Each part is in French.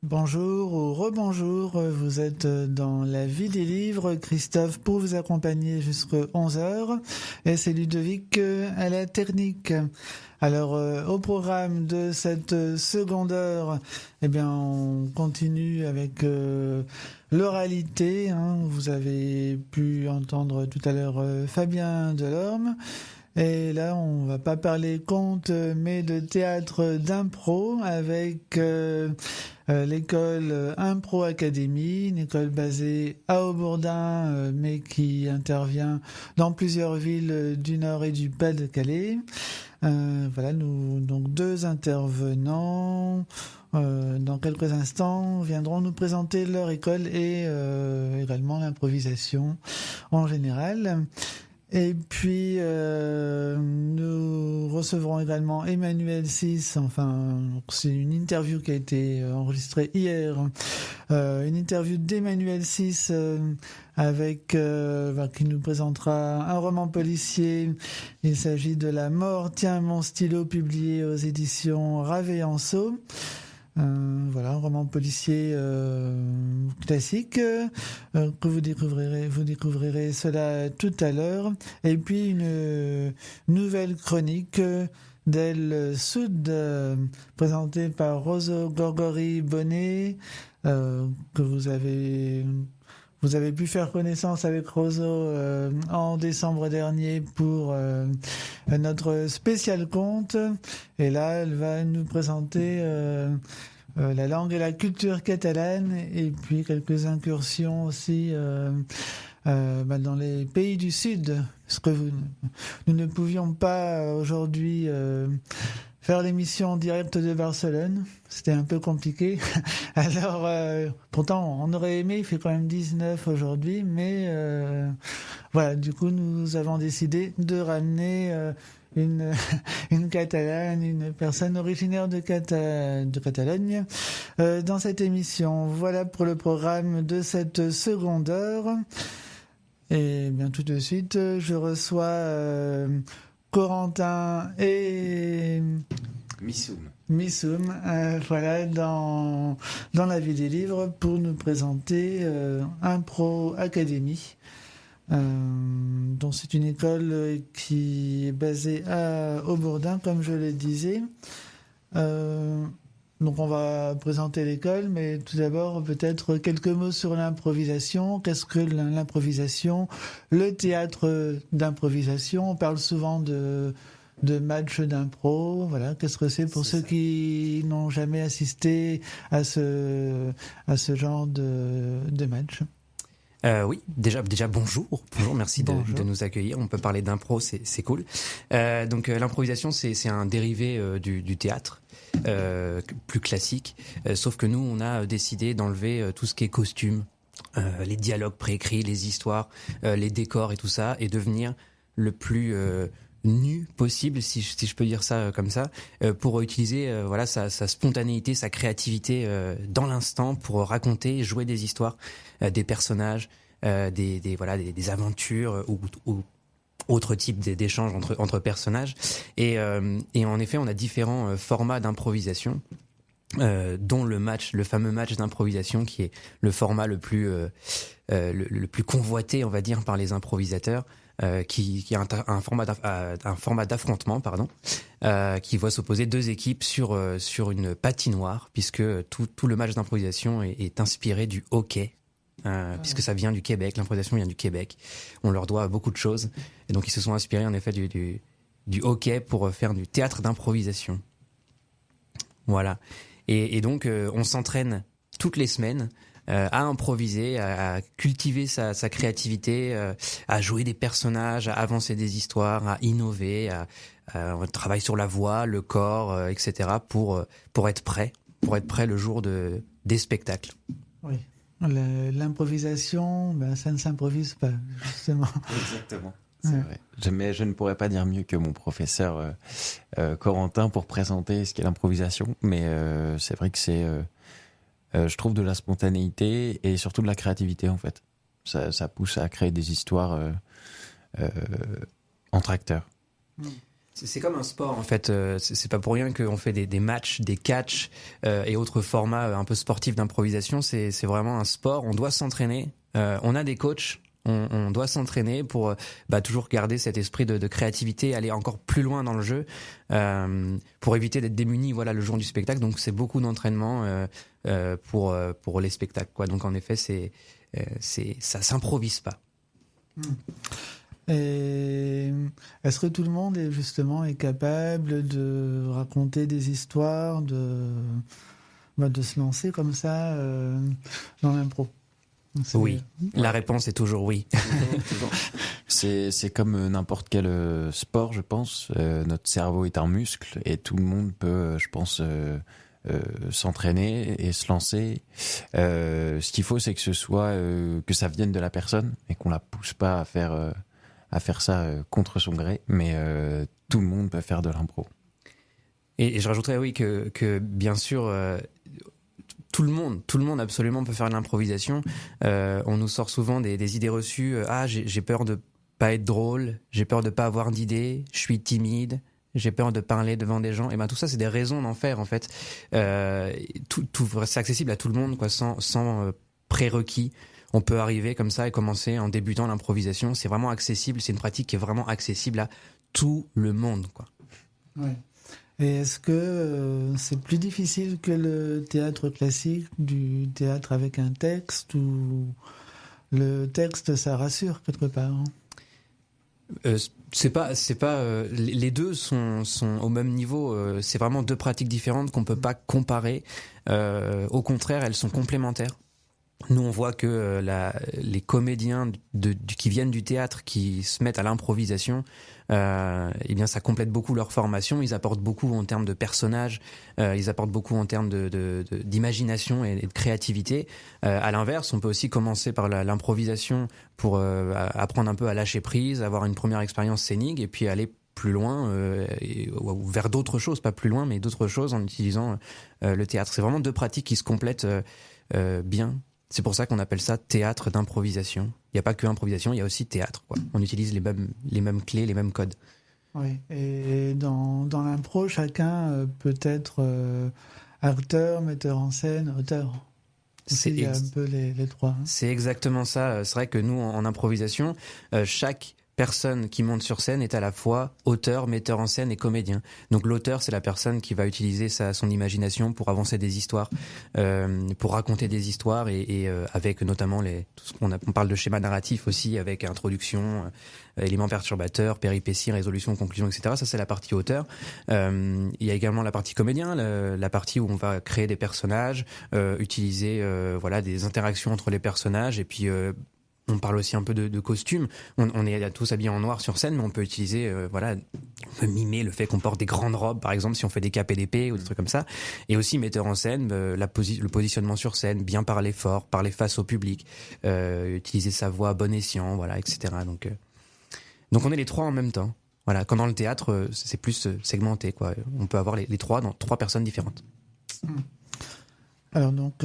Bonjour ou rebonjour, vous êtes dans la vie des livres, Christophe pour vous accompagner jusqu'à 11h et c'est Ludovic à la technique. Alors au programme de cette seconde heure, on continue avec l'oralité. Vous avez pu entendre tout à l'heure Fabien Delorme. Et là, on va pas parler conte, mais de théâtre d'impro avec l'école Impro Academy, une école basée à Aubourdin, mais qui intervient dans plusieurs villes du Nord et du Pas-de-Calais. Nous donc deux intervenants. Dans quelques instants, viendront nous présenter leur école et également l'improvisation en général. Et puis, nous recevrons également Emmanuel Sis. C'est une interview qui a été enregistrée hier. Une interview d'Emmanuel Sis qui nous présentera un roman policier. Il s'agit de La mort tient mon stylo, publié aux éditions Raveillanceau. Un roman policier classique que vous découvrirez cela tout à l'heure. Et puis une nouvelle chronique d'El Soud présentée par Roso Gorgori-Bonnet que vous avez pu faire connaissance avec Roso en décembre dernier pour notre spécial conte. Et là, elle va nous présenter la langue et la culture catalane et puis quelques incursions aussi dans les pays du Sud. Parce que nous ne pouvions pas aujourd'hui faire l'émission en direct de Barcelone. C'était un peu compliqué. Alors, pourtant, on aurait aimé, il fait quand même 19 aujourd'hui, mais du coup, nous avons décidé de ramener une Catalane, une personne originaire de Catalogne dans cette émission. Voilà pour le programme de cette seconde heure. Et bien tout de suite, je reçois Corentin et Missoum, dans la vie des livres pour nous présenter Impro Academy. Donc c'est une école qui est basée à Aubourdin, comme je le disais. Donc on va présenter l'école, mais tout d'abord peut-être quelques mots sur l'improvisation. Qu'est-ce que l'improvisation? Le théâtre d'improvisation, on parle souvent de matchs d'impro. Voilà, qu'est-ce que c'est pour ceux qui n'ont jamais assisté à ce genre de match? Oui, déjà bonjour, merci Bonjour. de nous accueillir. On peut parler d'impro, c'est cool. Donc l'improvisation, c'est un dérivé du théâtre plus classique, sauf que nous, on a décidé d'enlever tout ce qui est costume, les dialogues préécrits, les histoires, les décors et tout ça, et devenir le plus nu possible, si je peux dire ça comme ça, pour utiliser sa spontanéité, sa créativité dans l'instant pour raconter, jouer des histoires, des personnages, des aventures ou autres types d'échanges entre personnages. Et en effet, on a différents formats d'improvisation, dont le fameux match d'improvisation qui est le format le plus convoité, on va dire, par les improvisateurs. Qui est un format d'affrontement, qui voit s'opposer deux équipes sur une patinoire, puisque tout le match d'improvisation est inspiré du hockey, puisque ça vient du Québec, l'improvisation vient du Québec. On leur doit beaucoup de choses, et donc ils se sont inspirés en effet du hockey pour faire du théâtre d'improvisation. Voilà. Et donc on s'entraîne toutes les semaines à improviser, à cultiver sa créativité, à jouer des personnages, à avancer des histoires, à innover, on travaille sur la voix, le corps, etc. pour être prêt le jour des spectacles. Oui. L'improvisation, ça ne s'improvise pas, justement. Exactement. C'est vrai. Mais je ne pourrais pas dire mieux que mon professeur Corentin pour présenter ce qu'est l'improvisation. Mais c'est vrai que c'est je trouve de la spontanéité et surtout de la créativité en fait. Ça pousse à créer des histoires entre acteurs. C'est comme un sport en fait, c'est pas pour rien qu'on fait des matchs, des catchs et autres formats un peu sportifs d'improvisation, c'est vraiment un sport, on doit s'entraîner, on a des coachs, on doit s'entraîner pour toujours garder cet esprit de créativité, aller encore plus loin dans le jeu pour éviter d'être démuni le jour du spectacle, donc c'est beaucoup d'entraînement pour les spectacles quoi. Donc en effet ça s'improvise pas. Et est-ce que tout le monde est capable de raconter des histoires, de se lancer comme ça dans l'impro? Oui, la réponse est toujours oui. C'est comme n'importe quel sport, je pense. Notre cerveau est un muscle et tout le monde peut, je pense, s'entraîner et se lancer. Ce qu'il faut, c'est que que ça vienne de la personne et qu'on la pousse pas à faire ça contre son gré, mais tout le monde peut faire de l'impro. Et je rajouterais oui que bien sûr tout le monde absolument peut faire de l'improvisation. On nous sort souvent des idées reçues. J'ai peur de pas être drôle, j'ai peur de pas avoir d'idées, je suis timide, j'ai peur de parler devant des gens. Et tout ça c'est des raisons d'en faire en fait. C'est accessible à tout le monde quoi, sans prérequis. On peut arriver comme ça et commencer en débutant l'improvisation. C'est vraiment accessible. C'est une pratique qui est vraiment accessible à tout le monde, quoi. Ouais. Et est-ce que c'est plus difficile que le théâtre classique, du théâtre avec un texte, ou le texte, ça rassure quelque part? C'est pas. Les deux sont au même niveau. C'est vraiment deux pratiques différentes qu'on peut pas comparer. Au contraire, elles sont complémentaires. Nous, on voit que les comédiens qui viennent du théâtre, qui se mettent à l'improvisation, ça complète beaucoup leur formation. Ils apportent beaucoup en termes de personnages, ils apportent beaucoup en termes d'imagination et de créativité. À l'inverse, on peut aussi commencer par l'improvisation pour apprendre un peu à lâcher prise, avoir une première expérience scénique et puis aller plus loin ou vers d'autres choses, pas plus loin, mais d'autres choses en utilisant le théâtre. C'est vraiment deux pratiques qui se complètent bien. C'est pour ça qu'on appelle ça théâtre d'improvisation. Il n'y a pas que improvisation, il y a aussi théâtre, quoi. On utilise les mêmes clés, les mêmes codes. Oui, et dans l'impro, chacun peut être acteur, metteur en scène, auteur. Il y a un peu les trois. C'est exactement ça. C'est vrai que nous, en improvisation, chaque personne qui monte sur scène est à la fois auteur, metteur en scène et comédien. Donc l'auteur, c'est la personne qui va utiliser son imagination pour avancer des histoires, pour raconter des histoires et avec notamment on parle de schéma narratif aussi, avec introduction, éléments perturbateurs, péripéties, résolution, conclusion, etc. Ça, c'est la partie auteur. Il y a également la partie comédien, la partie où on va créer des personnages, utiliser des interactions entre les personnages et puis on parle aussi un peu de costumes. On est tous habillés en noir sur scène, mais on peut utiliser, on peut mimer le fait qu'on porte des grandes robes, par exemple, si on fait des capes et d'épée ou des trucs comme ça. Et aussi, metteur en scène, le positionnement sur scène, bien parler fort, parler face au public, utiliser sa voix à bon escient, etc. Donc on est les trois en même temps. Voilà. Quand dans le théâtre, c'est plus segmenté, quoi. On peut avoir les trois dans trois personnes différentes. Alors donc,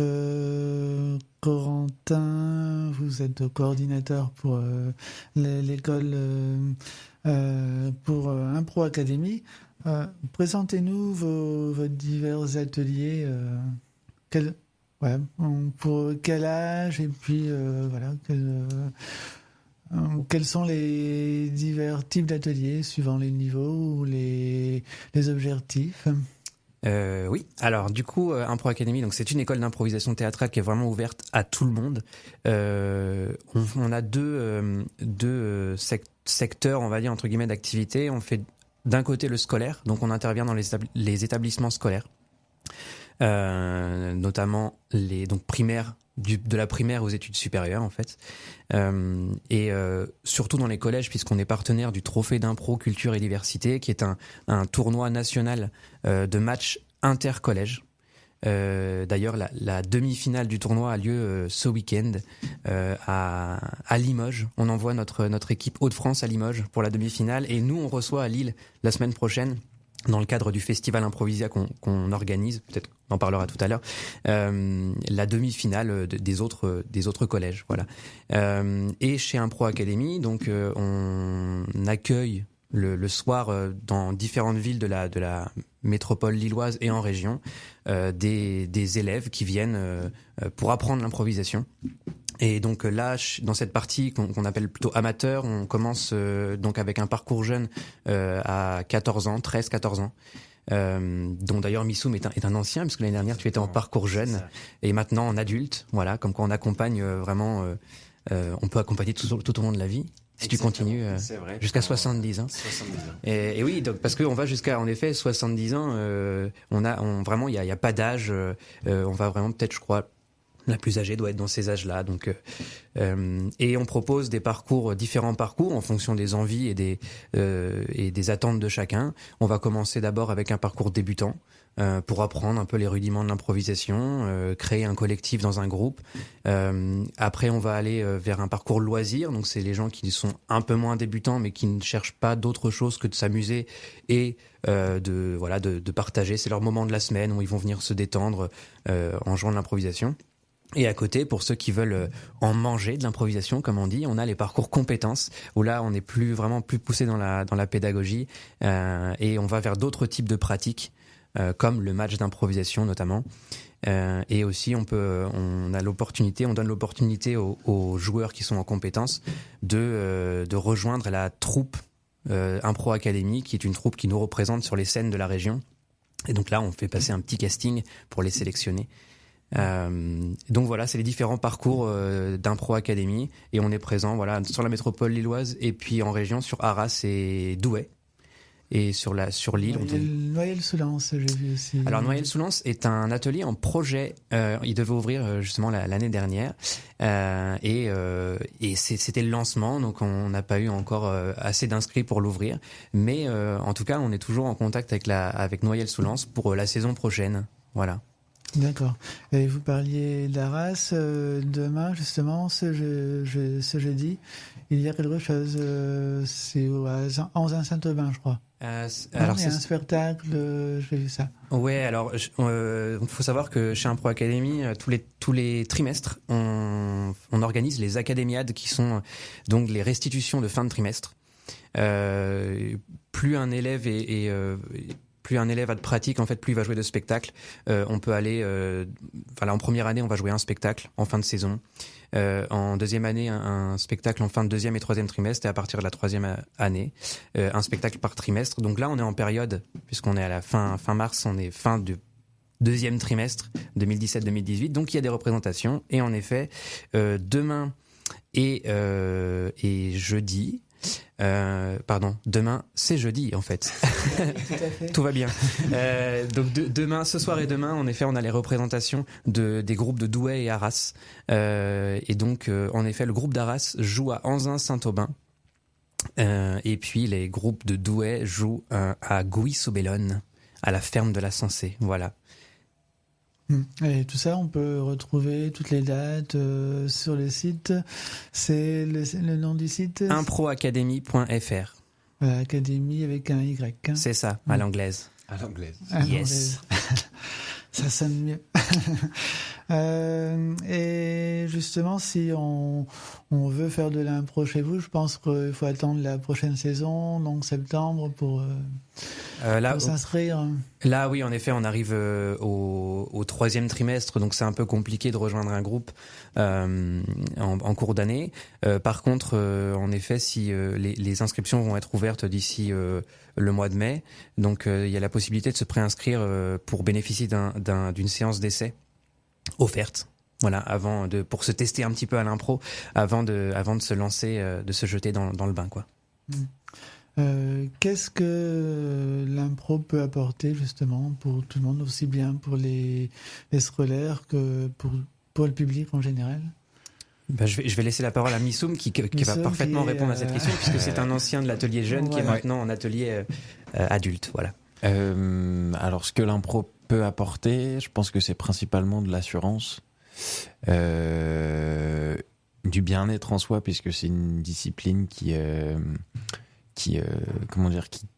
Corentin, vous êtes coordinateur pour l'école pour Impro Academy. Présentez-nous vos divers ateliers. Pour quel âge et puis quels sont les divers types d'ateliers suivant les niveaux ou les objectifs? Oui, alors du coup, Impro Academy, donc c'est une école d'improvisation théâtrale qui est vraiment ouverte à tout le monde. On a deux secteurs, on va dire entre guillemets, d'activité. On fait d'un côté le scolaire, donc on intervient dans les établissements scolaires, notamment donc primaires, de la primaire aux études supérieures en fait, et surtout dans les collèges, puisqu'on est partenaire du Trophée d'impro culture et diversité, qui est un tournoi national de matchs intercollèges. D'ailleurs, la demi-finale du tournoi a lieu ce week-end à Limoges. On envoie notre équipe Hauts-de-France à Limoges pour la demi-finale, et nous on reçoit à Lille la semaine prochaine, dans le cadre du festival Improvisia qu'on organise. Peut-être en parlera tout à l'heure, la demi-finale des autres collèges. Voilà. Et chez Impro Academy, donc on accueille le soir dans différentes villes de la métropole lilloise et en région des élèves qui viennent pour apprendre l'improvisation. Et donc là, dans cette partie qu'on appelle plutôt amateur, on commence donc avec un parcours jeune à 13-14 ans. Dont d'ailleurs Missoum est un ancien, puisque l'année dernière tu étais en parcours jeune et maintenant en adulte. Voilà, comme quoi on accompagne vraiment, on peut accompagner tout au long de la vie. Si tu continues jusqu'à 70 ans. 70 ans. Et oui, donc parce qu'on va jusqu'à en effet 70 ans. Vraiment, il y a pas d'âge. On va vraiment peut-être, je crois, la plus âgée doit être dans ces âges-là. Donc, et on propose différents parcours en fonction des envies et des attentes de chacun. On va commencer d'abord avec un parcours débutant. Pour apprendre un peu les rudiments de l'improvisation, créer un collectif dans un groupe. Après, on va aller vers un parcours loisir. Donc, c'est les gens qui sont un peu moins débutants, mais qui ne cherchent pas d'autre chose que de s'amuser et de partager. C'est leur moment de la semaine où ils vont venir se détendre en jouant de l'improvisation. Et à côté, pour ceux qui veulent en manger de l'improvisation, comme on dit, on a les parcours compétences, où là, on est plus poussé dans la pédagogie et on va vers d'autres types de pratiques. Comme le match d'improvisation notamment, et aussi on donne l'opportunité aux joueurs qui sont en compétence de rejoindre la troupe Impro Academy, qui est une troupe qui nous représente sur les scènes de la région. Et donc là, on fait passer un petit casting pour les sélectionner. Donc voilà, c'est les différents parcours d'Impro Academy, et on est présent sur la métropole lilloise et puis en région sur Arras et Douai. Et sur l'île, Noyelles-sous-Lens, j'ai vu aussi. Alors Noyelles-sous-Lens est un atelier en projet. Il devait ouvrir justement l'année dernière, et c'était le lancement, donc on n'a pas eu encore assez d'inscrits pour l'ouvrir. Mais en tout cas, on est toujours en contact avec Noyelles-sous-Lens pour la saison prochaine. Voilà. D'accord. Et vous parliez d'Arras. Demain, justement, ce jeudi, il y a quelque chose. C'est en Saint-Aubin, je crois. Alors il y a un spectacle, j'ai vu ça. Ouais, alors il faut savoir que chez Impro Academy, tous les trimestres, on organise les académiades, qui sont donc les restitutions de fin de trimestre. Plus un élève a de pratique, en fait, plus il va jouer de spectacles. On peut aller, en première année, on va jouer un spectacle en fin de saison. En deuxième année, un spectacle en fin de deuxième et troisième trimestre, et à partir de la troisième année, un spectacle par trimestre. Donc là, on est en période, puisqu'on est à la fin mars, on est fin du deuxième trimestre 2017-2018. Donc il y a des représentations, et en effet, demain et jeudi. Demain, c'est jeudi en fait. Tout va bien. Donc demain, ce soir et demain, en effet, on a les représentations des groupes de Douai et Arras. Et donc, en effet, le groupe d'Arras joue à Anzin-Saint-Aubin. Et puis les groupes de Douai jouent à Gouy-sous-Bellone, à la ferme de la Sensée. Voilà. Et tout ça, on peut retrouver toutes les dates sur le site. C'est le nom du site, improacademy.fr. Académie avec un Y. Hein. C'est ça, à l'anglaise. À l'anglaise. Yes. Ça sonne mieux. Et justement, si on veut faire de l'impro chez vous, je pense qu'il faut attendre la prochaine saison, donc septembre, pour s'inscrire. Là, oui, en effet, on arrive au troisième trimestre, donc c'est un peu compliqué de rejoindre un groupe en cours d'année. Par contre, en effet, si les inscriptions vont être ouvertes d'ici le mois de mai, donc il y a la possibilité de se préinscrire pour bénéficier d'une séance d'essai offerte. Voilà, pour se tester un petit peu à l'impro, avant de se lancer, de se jeter dans le bain, quoi. Qu'est-ce que l'impro peut apporter justement pour tout le monde, aussi bien pour les scolaires que pour le public en général? Je vais laisser la parole à Missoum qui va parfaitement répondre à cette question, puisque c'est un ancien de l'atelier jeune qui est maintenant en atelier adulte. Voilà. Alors, ce que l'impro peut apporter, je pense que c'est principalement de l'assurance, du bien-être en soi, puisque c'est une discipline qui qui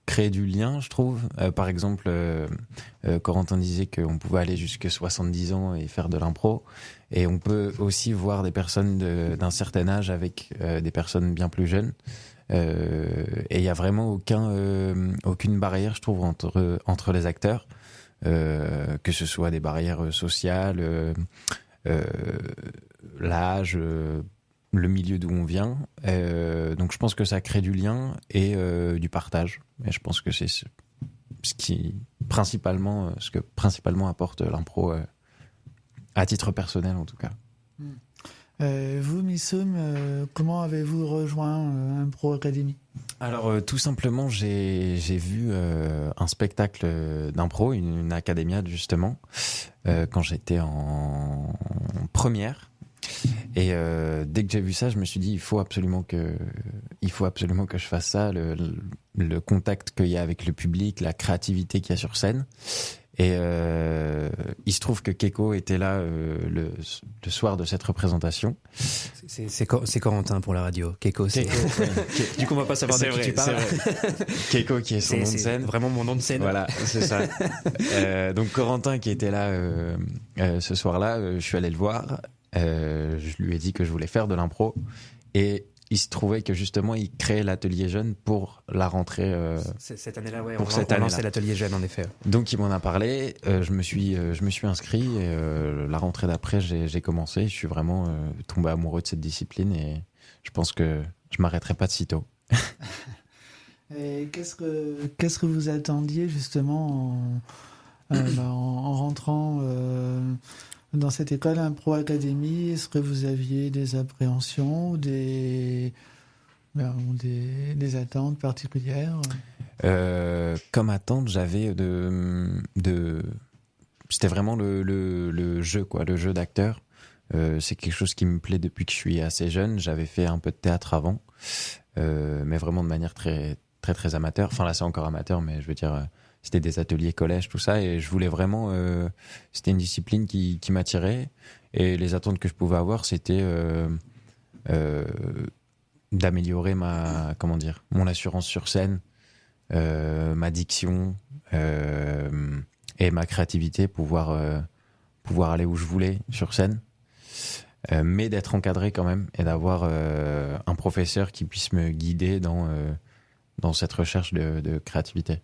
crée du lien, je trouve. Par exemple, Corentin disait qu'on pouvait aller jusqu'à 70 ans et faire de l'impro. Et on peut aussi voir des personnes d'un certain âge avec des personnes bien plus jeunes. Et il n'y a vraiment aucune barrière, je trouve, entre les acteurs. Que ce soit des barrières sociales, l'âge, le milieu d'où on vient. Donc je pense que ça crée du lien et du partage. Et je pense que c'est ce que principalement apporte l'impro, à titre personnel en tout cas. Vous, Missoum, comment avez-vous rejoint Impro Academy ? Alors tout simplement, j'ai vu un spectacle d'impro, une académiade justement, quand j'étais en première. Et dès que j'ai vu ça, je me suis dit il faut absolument que je fasse ça, le contact qu'il y a avec le public, la créativité qu'il y a sur scène. Et il se trouve que Keiko était là le soir de cette représentation. C'est Corentin pour la radio. Keiko, c'est... Du coup, on va pas savoir de qui tu parles. Keiko qui est son nom de scène. C'est vraiment mon nom de scène. Voilà, c'est ça. Donc Corentin qui était là ce soir-là, je suis allé le voir. Je lui ai dit que je voulais faire de l'impro. Et il se trouvait que justement, il créait l'atelier jeune pour la rentrée. Cette année-là, ouais. Pour on lançait l'atelier jeune, en effet. Donc il m'en a parlé. Je me suis inscrit. Et, la rentrée d'après, j'ai commencé. Je suis vraiment tombé amoureux de cette discipline et je pense que je m'arrêterai pas de sitôt. Et qu'est-ce que vous attendiez justement en rentrant dans cette école Impro Academy? Est-ce que vous aviez des appréhensions ou des attentes particulières? Comme attente, j'avais c'était vraiment le jeu, quoi, le jeu d'acteur. C'est quelque chose qui me plaît depuis que je suis assez jeune. J'avais fait un peu de théâtre avant, mais vraiment de manière très très très amateur. Enfin là, c'est encore amateur, mais je veux dire. C'était des ateliers collège, tout ça, et je voulais vraiment... c'était une discipline qui m'attirait, et les attentes que je pouvais avoir, c'était d'améliorer mon assurance sur scène, ma diction, et ma créativité, pouvoir aller où je voulais sur scène, mais d'être encadré quand même, et d'avoir un professeur qui puisse me guider dans cette recherche de créativité.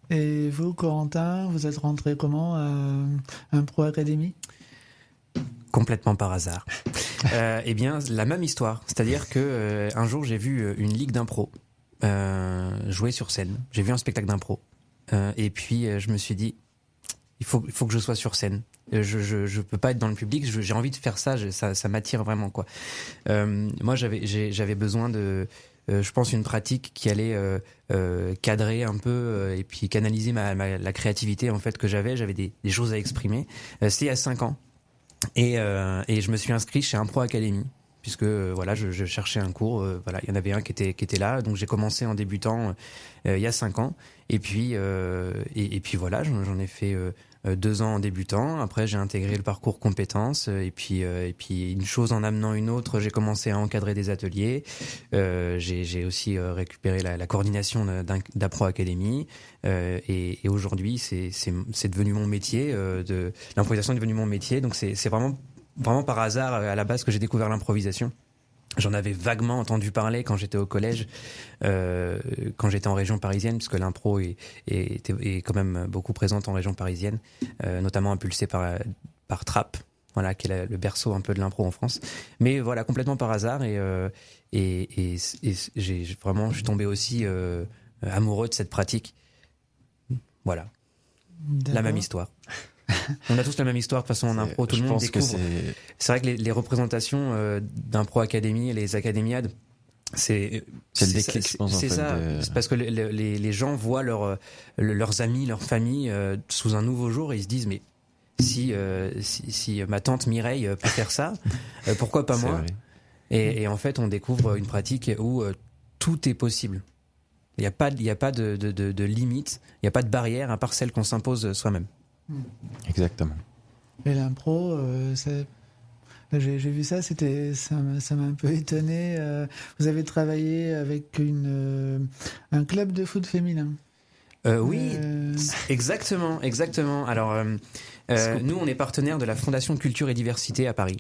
Et vous, Corentin, vous êtes rentré comment à Impro Academy ? Complètement par hasard. Eh bien, la même histoire. C'est-à-dire que un jour, j'ai vu une ligue d'impro jouer sur scène. J'ai vu un spectacle d'impro. Et puis, je me suis dit, il faut que je sois sur scène. Je peux pas être dans le public. J'ai envie de faire ça. Ça m'attire vraiment, quoi. Moi, j'avais besoin de... je pense une pratique qui allait cadrer un peu et puis canaliser la créativité en fait que j'avais des choses à exprimer. C'était il y a 5 ans et je me suis inscrit chez Impro Academy puisque voilà je cherchais un cours, voilà il y en avait un qui était là, donc j'ai commencé en débutant il y a 5 ans et puis voilà j'en ai fait 2 ans en débutant. Après, j'ai intégré le parcours compétences et puis une chose en amenant une autre, j'ai commencé à encadrer des ateliers. J'ai aussi récupéré la coordination d'Impro Academy et aujourd'hui, c'est devenu mon métier. L'improvisation est devenue mon métier. Donc c'est vraiment par hasard à la base que j'ai découvert l'improvisation. J'en avais vaguement entendu parler quand j'étais au collège, quand j'étais en région parisienne, puisque l'impro est quand même beaucoup présente en région parisienne, notamment impulsée par Trappes, voilà, qui est le berceau un peu de l'impro en France. Mais voilà, complètement par hasard, et je suis tombé aussi amoureux de cette pratique. Voilà, D'accord. La même histoire. On a tous la même histoire de toute façon en impro, tout le monde découvre. C'est vrai que les représentations d'Impro Academy et les académiades, c'est le déclic, je pense. C'est ça, c'est parce que les gens voient leurs amis, leur famille sous un nouveau jour et ils se disent mais si ma tante Mireille peut faire ça, pourquoi pas moi ? Et en fait, on découvre une pratique où tout est possible. Il n'y a pas de limite, il n'y a pas de barrière à part celle qu'on s'impose soi-même. Exactement. Et l'impro, J'ai vu ça, ça m'a un peu étonné. Vous avez travaillé avec un club de foot féminin. Oui, exactement. Alors, nous, on est partenaire de la Fondation Culture et Diversité à Paris.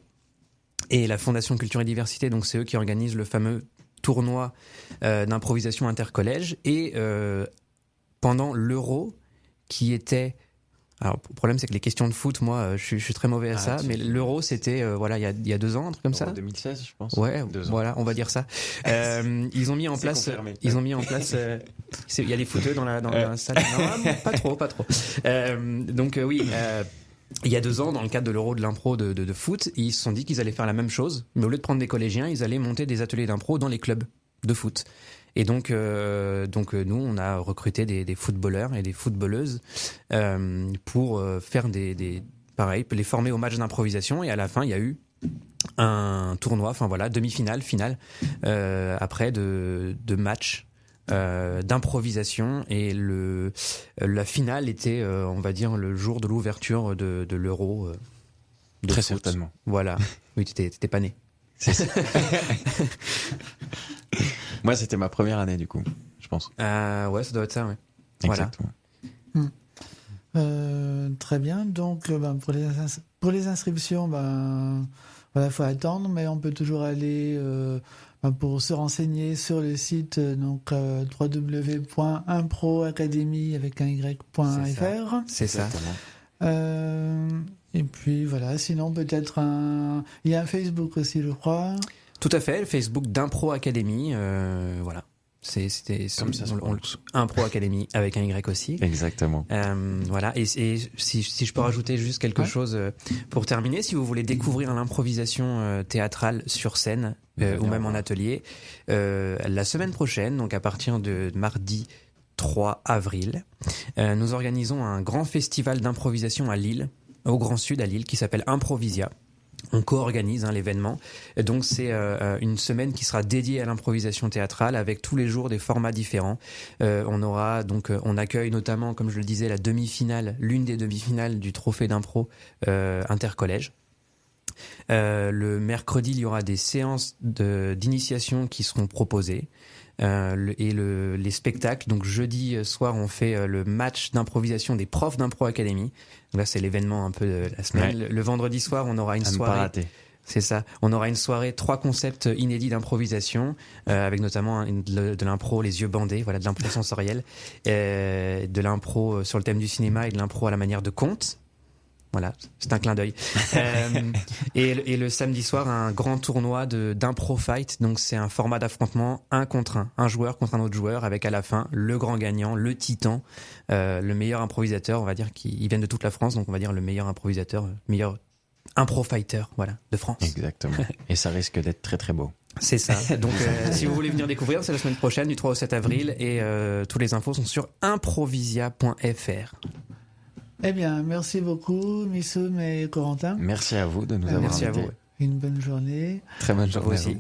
Et la Fondation Culture et Diversité, donc c'est eux qui organisent le fameux tournoi d'improvisation intercollège. Et pendant l'Euro, qui était... Alors, le problème, c'est que les questions de foot, moi, je suis très mauvais à ça. Mais l'Euro, c'était, voilà, il y a 2 ans, un truc comme ça. 2016, je pense. Ouais, voilà, on va dire ça. Ils ont mis en place, il y a des footeux dans la salle. Non, pas trop. Donc, oui, il y a 2 ans, dans le cadre de l'Euro de l'impro de foot, ils se sont dit qu'ils allaient faire la même chose. Mais au lieu de prendre des collégiens, ils allaient monter des ateliers d'impro dans les clubs de foot. Et donc nous, on a recruté des footballeurs et des footballeuses pour faire pareil, les former au match d'improvisation. Et à la fin, il y a eu un tournoi, enfin voilà, demi-finale, finale, après de matchs d'improvisation. Et la finale était, on va dire, le jour de l'ouverture de l'Euro. Très foot. certainement. Voilà. Oui, t'étais pas né. C'est ça. Moi, c'était ma première année, du coup, je pense. Ouais, ça doit être ça, ouais. Exactement. Voilà. Très bien. Donc, pour les inscriptions, voilà, faut attendre, mais on peut toujours aller pour se renseigner sur le site www.improacademy avec un y.fr. C'est ça. Et puis voilà, sinon peut-être il y a un Facebook aussi, je crois. Tout à fait, le Facebook d'Impro Academy, voilà. C'était comme ça, Impro Academy avec un Y aussi. Exactement. Voilà. Et si je peux rajouter juste quelque chose pour terminer, si vous voulez découvrir l'improvisation théâtrale sur scène ou même en atelier, la semaine prochaine, donc à partir de mardi 3 avril, nous organisons un grand festival d'improvisation à Lille, au Grand Sud à Lille, qui s'appelle Improvisia. On co-organise l'événement. Donc c'est une semaine qui sera dédiée à l'improvisation théâtrale avec tous les jours des formats différents. On accueille notamment, comme je le disais, l'une des demi-finales du trophée d'impro intercollège. Le mercredi, il y aura des séances d'initiation qui seront proposées. Les spectacles. Donc jeudi soir, on fait le match d'improvisation des profs d'Impro Academy. Donc là, c'est l'événement un peu de la semaine. Ouais. Le vendredi soir, on aura une soirée. Pas rater. C'est ça. On aura une soirée 3 concepts inédits d'improvisation, avec notamment de l'impro les yeux bandés, voilà, de l'impro sensorielle, de l'impro sur le thème du cinéma et de l'impro à la manière de conte. Voilà, c'est un clin d'œil. Et le samedi soir, un grand tournoi d'impro fight. Donc c'est un format d'affrontement 1 contre 1, un joueur contre un autre joueur, avec à la fin le grand gagnant, le titan, le meilleur improvisateur, on va dire, ils viennent de toute la France, donc on va dire le meilleur improvisateur, meilleur impro fighter, voilà, de France. Exactement. Et ça risque d'être très très beau. C'est ça. Donc si vous voulez venir découvrir, c'est la semaine prochaine, du 3 au 7 avril, et tous les infos sont sur improvisia.fr. Eh bien, merci beaucoup, Missoum et Corentin. Merci à vous de nous avoir invités. Merci à vous. Une bonne journée. Très bonne journée. Vous aussi.